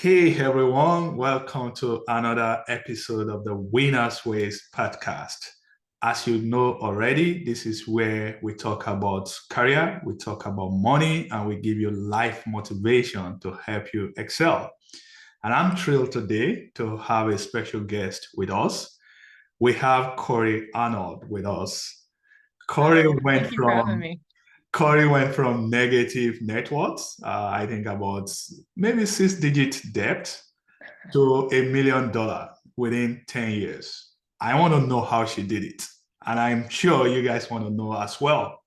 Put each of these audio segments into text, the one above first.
Hey everyone, welcome to another episode of the Winners Ways podcast. As you know already, this is where we talk about career, we talk about money, and we give you life motivation to help you excel. And I'm thrilled today to have a special guest with us. We have Cori Arnold with us. Cori Hello, went thank you for having from me. Corey went from negative net worth, I think about maybe six-digit debt, to $1 million within 10 years. I want to know how she did it. And I'm sure you guys want to know as well.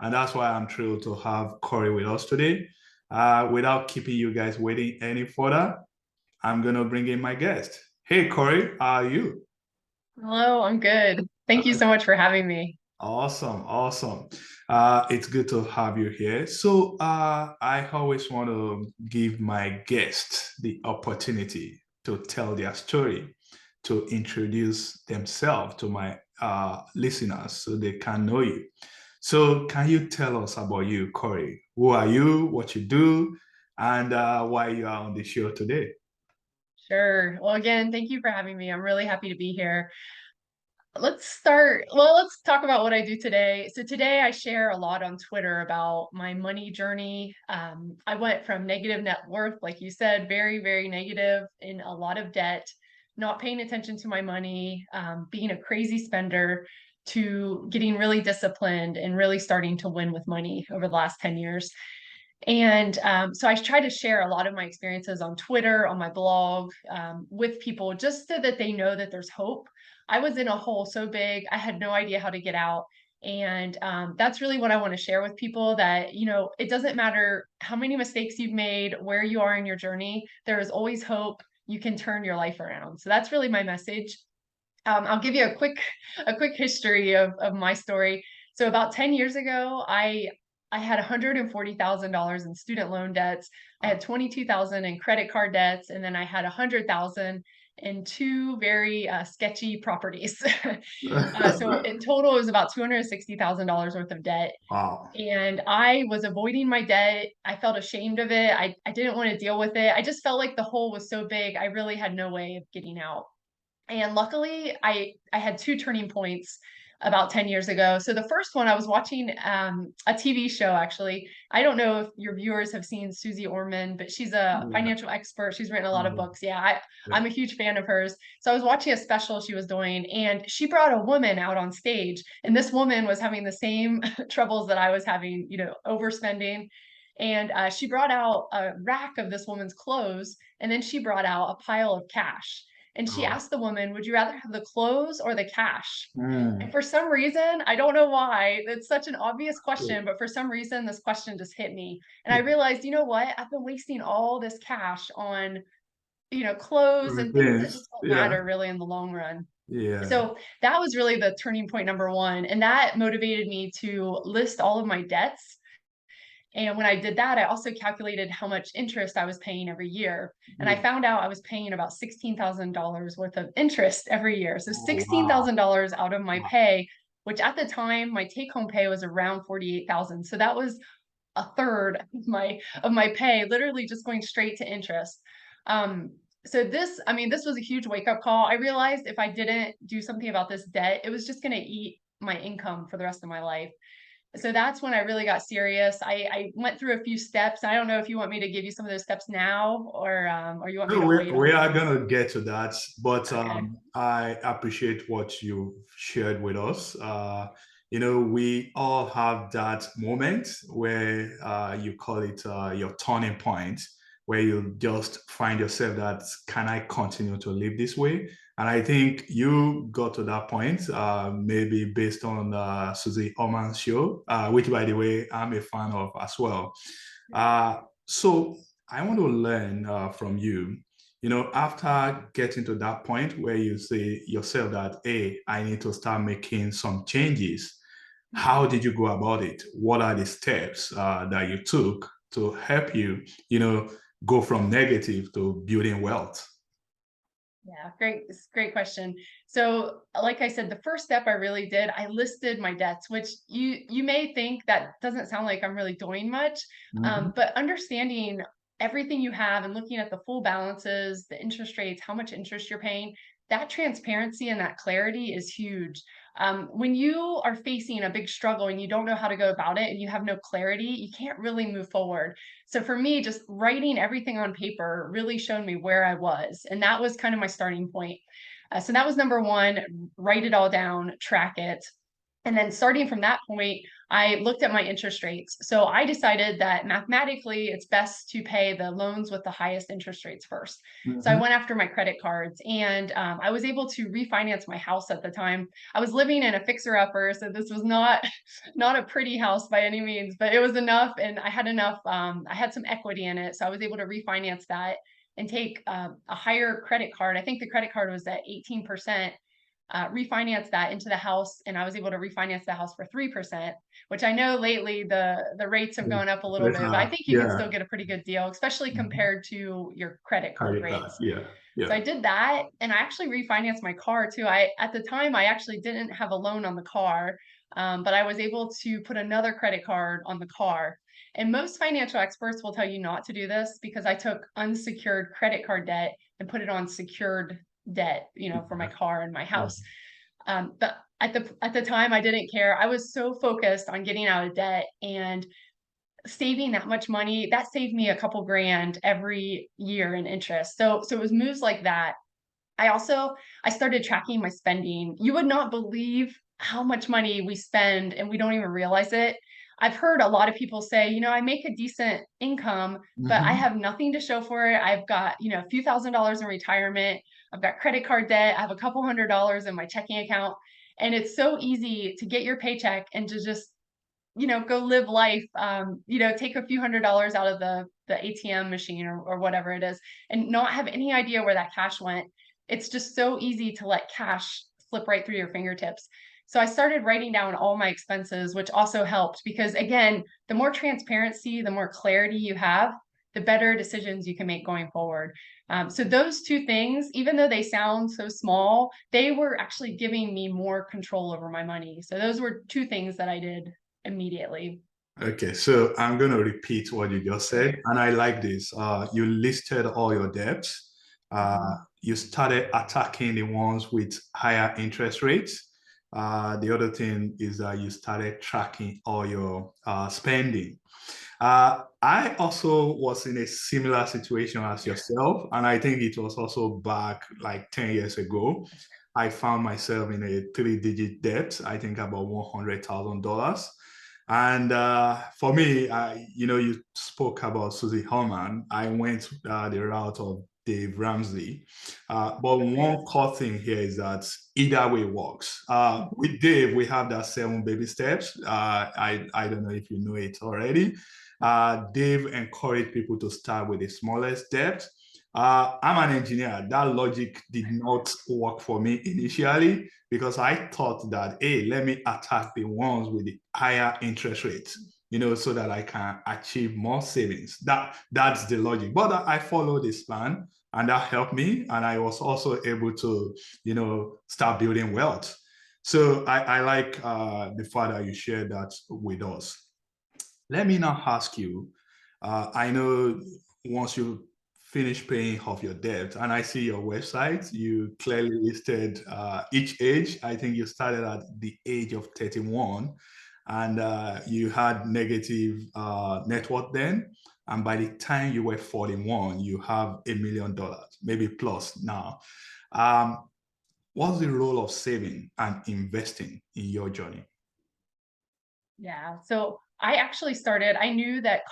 And that's why I'm thrilled to have Corey with us today. Without keeping you guys waiting any further, I'm going to bring in my guest. Hey, Corey, how are you? Hello, I'm good. Thank you so much for having me. Awesome, awesome. It's good to have you here. So, I always want to give my guests the opportunity to tell their story, to introduce themselves to my listeners so they can know you. So, can you tell us about you, Corey? Who are you, what you do, and why you are on the show today? Sure. Well, again, thank you for having me. I'm really happy to be here. Let's talk about what I do today. So today I share a lot on Twitter about my money journey. I went from negative net worth, like you said, very, very negative in a lot of debt, not paying attention to my money, being a crazy spender, to getting really disciplined and really starting to win with money over the last 10 years. And so I try to share a lot of my experiences on Twitter, on my blog, with people just so that they know that there's hope. I was in a hole so big, I had no idea how to get out. And that's really what I want to share with people that, it doesn't matter how many mistakes you've made, where you are in your journey, there is always hope. You can turn your life around. So that's really my message. I'll give you a quick history of my story. So about 10 years ago, I had $140,000 in student loan debts. I had 22,000 in credit card debts, and then I had 100,000 in two very sketchy properties. So in total, it was about $260,000 worth of debt. Wow. And I was avoiding my debt. I felt ashamed of it. I didn't want to deal with it. I just felt like the hole was so big, I really had no way of getting out. And luckily, I had two turning points about 10 years ago. So the first one, I was watching a TV show, actually. I don't know if your viewers have seen Susie Orman, but she's a Yeah. financial expert. She's written a lot of Yeah. books. Yeah, Yeah. I'm a huge fan of hers. So I was watching a special she was doing, and she brought a woman out on stage. And this woman was having the same troubles that I was having, overspending. And she brought out a rack of this woman's clothes, and then she brought out a pile of cash. And she Oh. asked the woman, "Would you rather have the clothes or the cash?" Mm. And for some reason, I don't know why, it's such an obvious question, but for some reason, this question just hit me. And I realized, you know what? I've been wasting all this cash on, clothes and things that Yes. just don't Yeah. matter really in the long run. Yeah. So that was really the turning point number one. And that motivated me to list all of my debts. And when I did that, I also calculated how much interest I was paying every year. And I Yeah. found out I was paying about $16,000 worth of interest every year. So Oh, wow. $16,000 out of my Wow. pay, which at the time my take home pay was around 48,000. So that was a third of my pay, literally just going straight to interest. Um, so this was a huge wake up call. I realized if I didn't do something about this debt, it was just going to eat my income for the rest of my life. So that's when I really got serious. I went through a few steps. I don't know if you want me to give you some of those steps now, or you want me No, to wait we on are that. gonna get to that, but Okay. I appreciate what you shared with us. We all have that moment where you call it your turning point, where you just find yourself that can I continue to live this way? And I think you got to that point, maybe based on Susie Orman's show, which by the way I'm a fan of as well. So I want to learn from you. After getting to that point where you say yourself that, hey, I need to start making some changes, how did you go about it? What are the steps that you took to help you, go from negative to building wealth? Yeah, great question. So, like I said, the first step I really did, I listed my debts, which you may think that doesn't sound like I'm really doing much, Mhm. but understanding everything you have and looking at the full balances, the interest rates, how much interest you're paying, that transparency and that clarity is huge. When you are facing a big struggle and you don't know how to go about it and you have no clarity, you can't really move forward. So for me, just writing everything on paper really showed me where I was. And that was kind of my starting point. So that was number one, write it all down, track it. And then starting from that point, I looked at my interest rates. So I decided that mathematically, it's best to pay the loans with the highest interest rates first. So I Mhm. went after my credit cards, and I was able to refinance my house at the time. I was living in a fixer-upper, so this was not not a pretty house by any means, but it was enough, and I had enough. I had some equity in it, so I was able to refinance that and take a higher credit card. I think the credit card was at 18%, refinance that into the house, and I was able to refinance the house for 3%, which I know lately the rates have gone up a little bit, but I think you can Yeah. still get a pretty good deal, especially Mhm. compared to your credit card Credit card. rates. Yeah. So Yeah. I did that, and I actually refinanced my car too. At the time, I actually didn't have a loan on the car, but I was able to put another credit card on the car. And most financial experts will tell you not to do this because I took unsecured credit card debt and put it on secured debt, for my car and my Yeah. house. But at the time, I didn't care. I was so focused on getting out of debt and saving that much money. That saved me a couple grand every year in interest. So it was moves like that. I started tracking my spending. You would not believe how much money we spend and we don't even realize it. I've heard a lot of people say, I make a decent income, but I Mhm. have nothing to show for it. I've got, a few $1,000s in retirement. I've got credit card debt. I have a couple $100s in my checking account. And it's so easy to get your paycheck and to just, go live life, take a few $100s out of the ATM machine or whatever it is and not have any idea where that cash went. It's just so easy to let cash slip right through your fingertips. So I started writing down all my expenses, which also helped because, again, the more transparency, the more clarity you have, the better decisions you can make going forward. So those two things, even though they sound so small, they were actually giving me more control over my money. So those were two things that I did immediately. Okay, so I'm going to repeat what you just said, and I like this. You listed all your debts. Mhm. You started attacking the ones with higher interest rates. The other thing is that you started tracking all your spending. I also was in a similar situation as yourself, and I think it was also back like 10 years ago. I found myself in a three-digit debt, I think about $100,000. And for me, you spoke about Susie Holman. I went the route of Dave Ramsey. But one core thing here is that either way works. With Dave, we have that 7 baby steps. I don't know if you know it already. Dave encouraged people to start with the smallest debt. I'm an engineer. That logic did not work for me initially because I thought that, hey, let me attack the ones with the higher interest rates, so that I can achieve more savings. That's the logic. But I followed this plan and that helped me. And I was also able to, start building wealth. So I like the fact that you shared that with us. Let me now ask you, I know once you finish paying off your debt, and I see your website, you clearly listed each age. I think you started at the age of 31 and you had negative net worth then. And by the time you were 41, you have $1 million, maybe plus now. Um, what's the role of saving and investing in your journey? Yeah. So I actually started, I knew that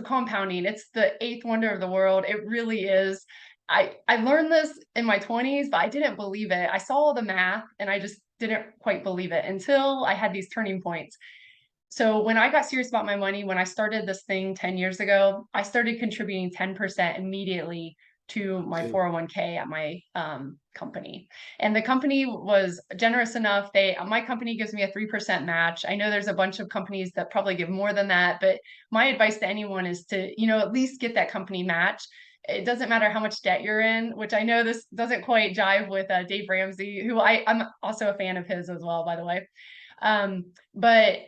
compounding, it's the eighth wonder of the world. It really is. I learned this in my 20s, but I didn't believe it. I saw all the math and I just didn't quite believe it until I had these turning points. So when I got serious about my money, when I started this thing 10 years ago, I started contributing 10% immediately to my 401k at my company. And the company was generous enough. My company gives me a 3% match. I know there's a bunch of companies that probably give more than that, but my advice to anyone is to, at least get that company match. It doesn't matter how much debt you're in, which I know this doesn't quite jive with Dave Ramsey, who I'm also a fan of his as well, by the way. But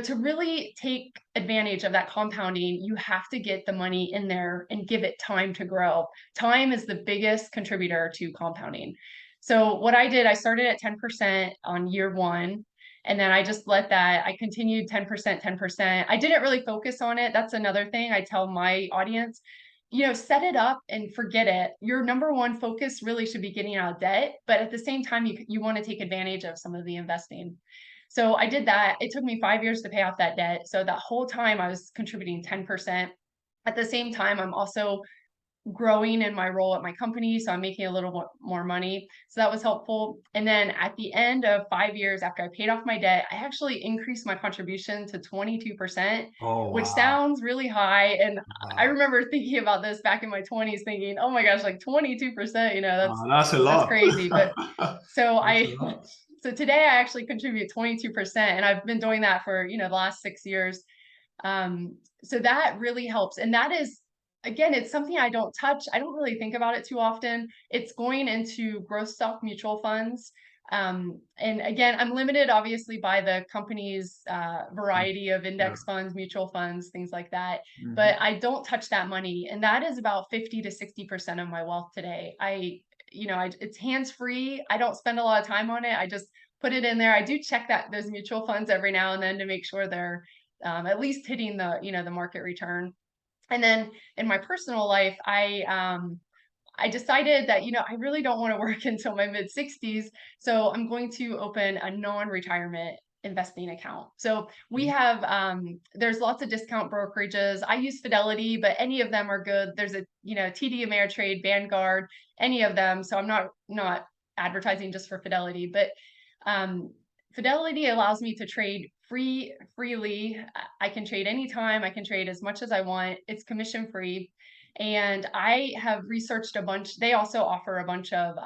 to really take advantage of that compounding, you have to get the money in there and give it time to grow. Time is the biggest contributor to compounding. So what I did, I started at 10% on year one. And then I just I continued 10%, 10%. I didn't really focus on it. That's another thing I tell my audience, set it up and forget it. Your number one focus really should be getting out of debt. But at the same time, you want to take advantage of some of the investing. So I did that. It took me 5 years to pay off that debt. So that whole time I was contributing 10%. At the same time, I'm also growing in my role at my company. So I'm making a little more money. So that was helpful. And then at the end of 5 years after I paid off my debt, I actually increased my contribution to 22%, Oh, which wow. sounds really high. And I Wow. remember thinking about this back in my 20s, thinking, oh my gosh, like 22%, That's a that's lot. crazy. But so That's a I lot. so today I actually contribute 22%, and I've been doing that for, the last 6 years. So that really helps. And that is, again, it's something I don't touch. I don't really think about it too often. It's going into growth stock mutual funds. And again, I'm limited obviously by the company's Mm. variety of Yeah. index funds, mutual funds, things like that. Mhm. But I don't touch that money. And that is about 50 to 60% of my wealth today. It's hands free. I don't spend a lot of time on it. I just put it in there. I do check those mutual funds every now and then to make sure they're at least hitting the market return. And then in my personal life, I decided that, I really don't want to work until my mid 60s. So I'm going to open a non-retirement investing account. So we have, there's lots of discount brokerages. I use Fidelity, but any of them are good. There's TD Ameritrade, Vanguard, any of them. So I'm not advertising just for Fidelity, but Fidelity allows me to trade freely. I can trade anytime. I can trade as much as I want. It's commission free. And I have researched a bunch. They also offer a bunch of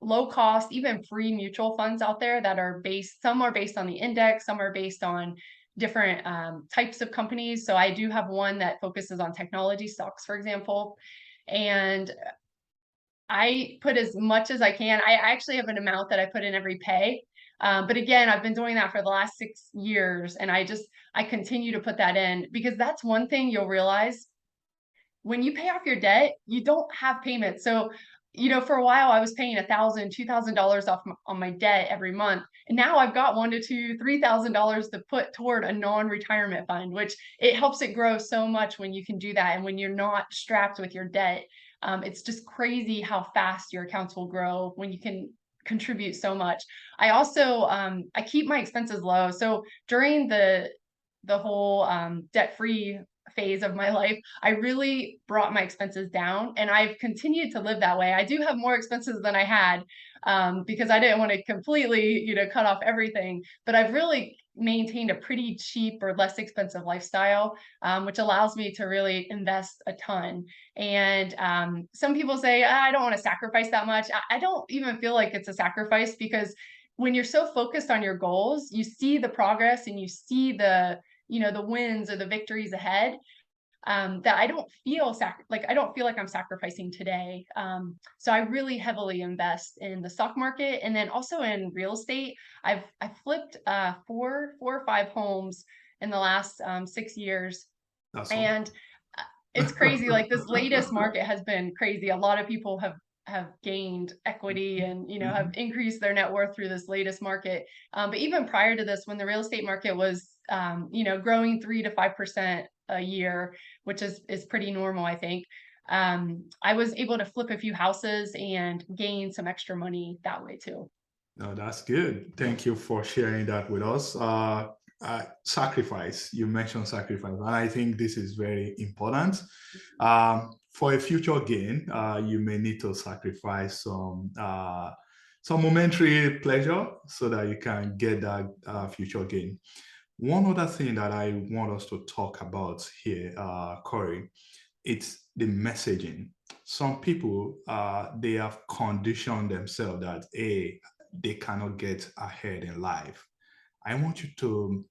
low cost, even free mutual funds out there that are some are based on the index, some are based on different types of companies. So I do have one that focuses on technology stocks, for example. And I put as much as I can. I actually have an amount that I put in every pay. But again, I've been doing that for the last 6 years, and I continue to put that in, because that's one thing you'll realize when you pay off your debt, you don't have payments. So, for a while I was paying $1,000, $2,000 off on my debt every month. And now I've got $1,000 to $3,000 to put toward a non-retirement fund, which it helps it grow so much when you can do that. And when you're not strapped with your debt, it's just crazy how fast your accounts will grow when you can contribute so much. I also, I keep my expenses low. So during the whole debt-free phase of my life, I really brought my expenses down, and I've continued to live that way. I do have more expenses than I had, because I didn't want to completely, cut off everything, but I've really maintained a pretty cheap or less expensive lifestyle, which allows me to really invest a ton. And some people say, I don't want to sacrifice that much. I don't even feel like it's a sacrifice, because when you're so focused on your goals, you see the progress and you see the wins or the victories ahead, that I don't feel like I'm sacrificing today. So I really heavily invest in the stock market, and then also in real estate. I've flipped four or five homes in the last 6 years, That's all. and it's crazy. Like, this latest market has been crazy. A lot of people have gained equity and have Mhm. increased their net worth through this latest market. But even prior to this, when the real estate market was growing 3 to 5% a year, which is pretty normal, I think. I was able to flip a few houses and gain some extra money that way too. No, that's good. Thank you for sharing that with us. Sacrifice, you mentioned sacrifice, and I think this is very important. For a future gain, you may need to sacrifice some momentary pleasure so that you can get that future gain. One other thing that I want us to talk about here, Corey, it's the messaging. Some people, they have conditioned themselves that, hey, they cannot get ahead in life. I want you to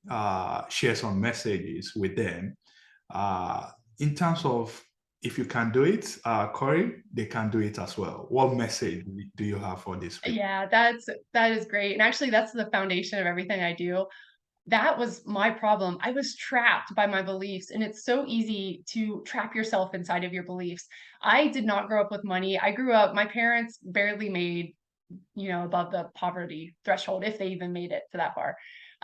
share some messages with them, uh, in terms of if you can do it, Cori, they can do it as well. What message do you have for these people? Yeah, that is great. And actually that's the foundation of everything I do. That was my problem. I was trapped by my beliefs, and it's so easy to trap yourself inside of your beliefs. I did not grow up with money. I grew up, my parents barely made, above the poverty threshold, if they even made it to that far.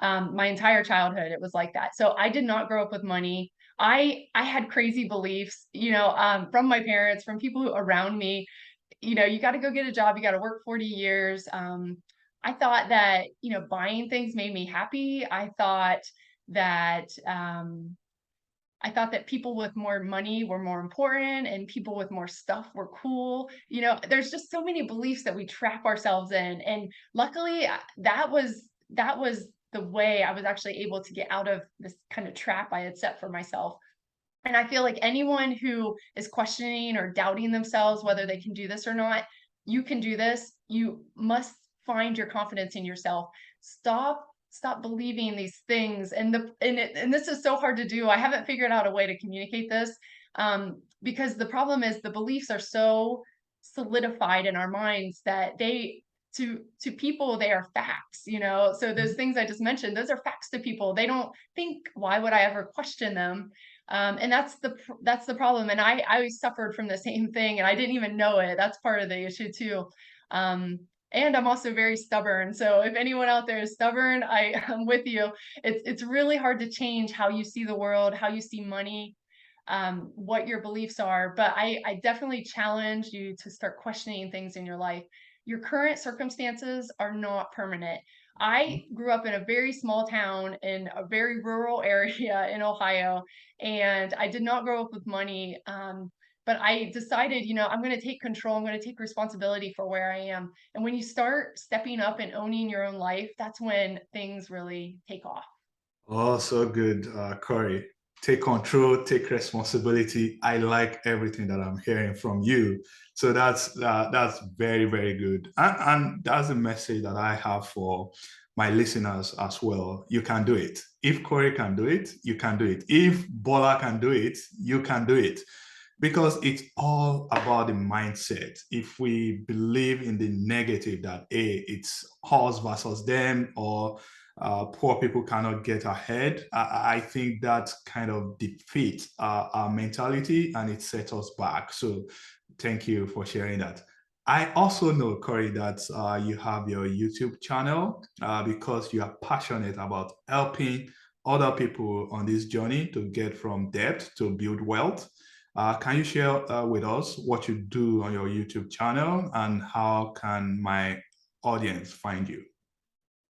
My entire childhood, it was like that. So I did not grow up with money. I had crazy beliefs, from my parents, from people around me. You got to go get a job. You got to work 40 years. I thought that, buying things made me happy. That I thought that people with more money were more important and people with more stuff were cool. There's just so many beliefs that we trap ourselves in. And luckily that was the way I was actually able to get out of this kind of trap I had set for myself. And I feel like anyone who is questioning or doubting themselves whether they can do this or not, you can do this. You must find your confidence in yourself. Stop believing these things. And this is so hard to do. I haven't figured out a way to communicate this, because the problem is the beliefs are so solidified in our minds that to people they are facts. So those things I just mentioned, those are facts to people. They don't think, why would I ever question them? And that's the problem. And I always suffered from the same thing, and I didn't even know it. That's part of the issue too. Um, and I'm also very stubborn. So if anyone out there is stubborn, I'm with you. It's really hard to change how you see the world, how you see money, what your beliefs are. But I definitely challenge you to start questioning things in your life. Your current circumstances are not permanent. I grew up in a very small town in a very rural area in Ohio, and I did not grow up with money. But I decided, I'm going to take control. I'm going to take responsibility for where I am. And when you start stepping up and owning your own life, that's when things really take off. Oh, so good, Corey. Take control, take responsibility. I like everything that I'm hearing from you. So that's very, very good. And that's a message that I have for my listeners as well. You can do it. If Corey can do it, you can do it. If Bola can do it, you can do it. Because it's all about the mindset. If we believe in the negative that, hey, it's us versus them, or poor people cannot get ahead, I think that kind of defeats our mentality and it sets us back. So thank you for sharing that. I also know, Corey, that you have your YouTube channel because you are passionate about helping other people on this journey to get from debt to build wealth. Can you share with us what you do on your YouTube channel and how can my audience find you?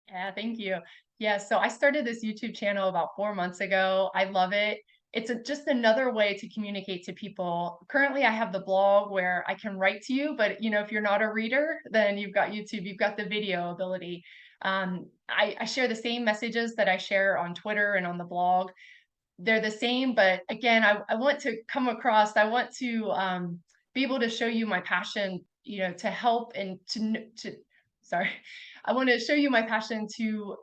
Yeah, thank you. Yeah, so I started this YouTube channel about 4 months ago. I love it. It's just another way to communicate to people. Currently, I have the blog where I can write to you, but if you're not a reader, then you've got YouTube, you've got the video ability. I share the same messages that I share on Twitter and on the blog. They're the same, but again, I want to come across, I want to be able to show you my passion, to help and sorry, I want to show you my passion to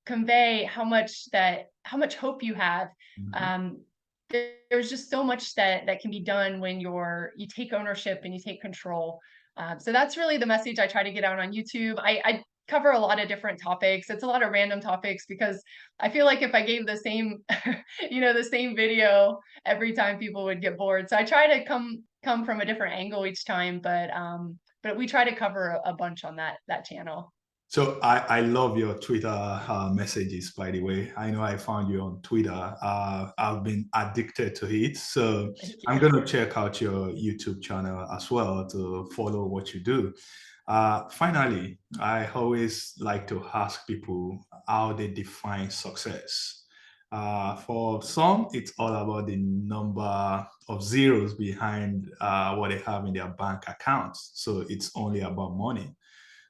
convey how much hope you have. Mhm. Um, there's just so much that can be done when you take ownership and you take control. So that's really the message I try to get out on YouTube. I cover a lot of different topics. It's a lot of random topics because I feel like if I gave the same, the same video every time, people would get bored. So I try to come from a different angle each time, but we try to cover a bunch on that channel. So I love your Twitter messages, by the way. I know I found you on Twitter. I've been addicted to it. So Thank I'm you. going to check out your YouTube channel as well to follow what you do. Finally, I always like to ask people how they define success. For some, it's all about the number of zeros behind what they have in their bank accounts. So it's only about money.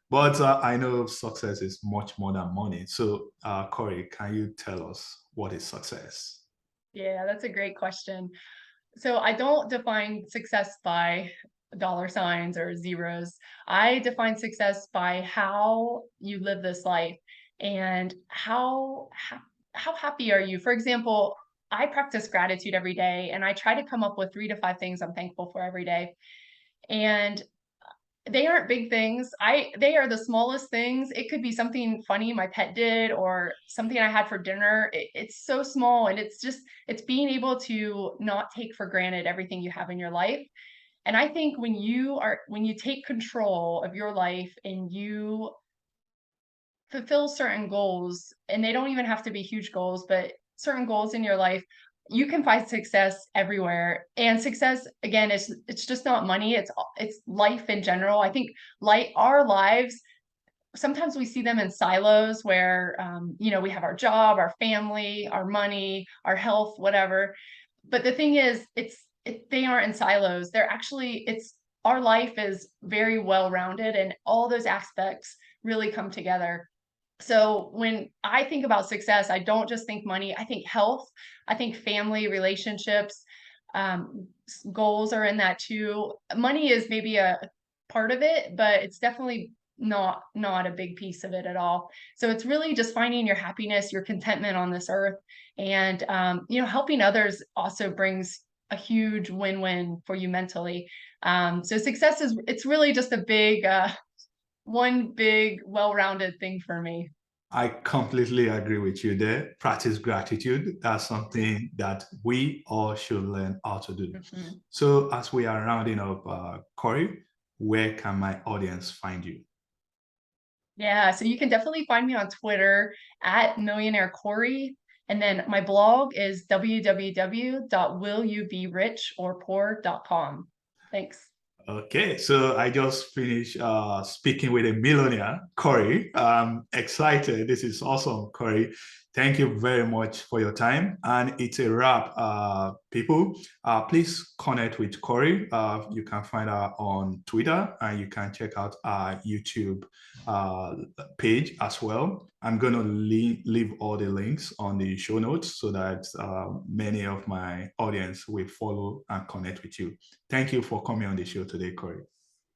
But I know success is much more than money. So, Corey, can you tell us what is success? Yeah, that's a great question. So I don't define success by dollar signs or zeros. I define success by how you live this life and how happy are you. For example, I practice gratitude every day, and I try to come up with 3 to 5 things I'm thankful for every day. And they aren't big things. They are the smallest things. It could be something funny my pet did or something I had for dinner. It's so small, and it's being able to not take for granted everything you have in your life. And I think when you take control of your life and you fulfill certain goals, and they don't even have to be huge goals, but certain goals in your life, you can find success everywhere. And success, again, it's just not money, it's life in general. I think our lives, sometimes we see them in silos where we have our job, our family, our money, our health, whatever. But the thing is, they aren't in silos. They're actually it's our life is very well rounded, and all those aspects really come together. So when I think about success, I don't just think money, I think health, I think family, relationships, goals are in that too. Money is maybe a part of it, but it's definitely not a big piece of it at all. So it's really just finding your happiness, your contentment on this earth, and helping others also brings a huge win-win for you mentally. So success is it's really just a big one big, well-rounded thing for me. I completely agree with you there. Practice gratitude. That's something that we all should learn how to do. Mhm. So, as we are rounding up, Corey, where can my audience find you? Yeah, so you can definitely find me on Twitter at millionaire Cori, and then my blog is www.willyouberichorpoor.com. Thanks. Okay, so I just finished speaking with a millionaire, Corey. I'm excited. This is awesome, Corey. Thank you very much for your time. And it's a wrap, people. Please connect with Corey. You can find her on Twitter, and you can check out our YouTube uh, page as well. I'm going to leave all the links on the show notes so that many of my audience will follow and connect with you. Thank you for coming on the show today, Corey.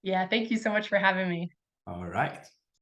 Yeah, thank you so much for having me. All right.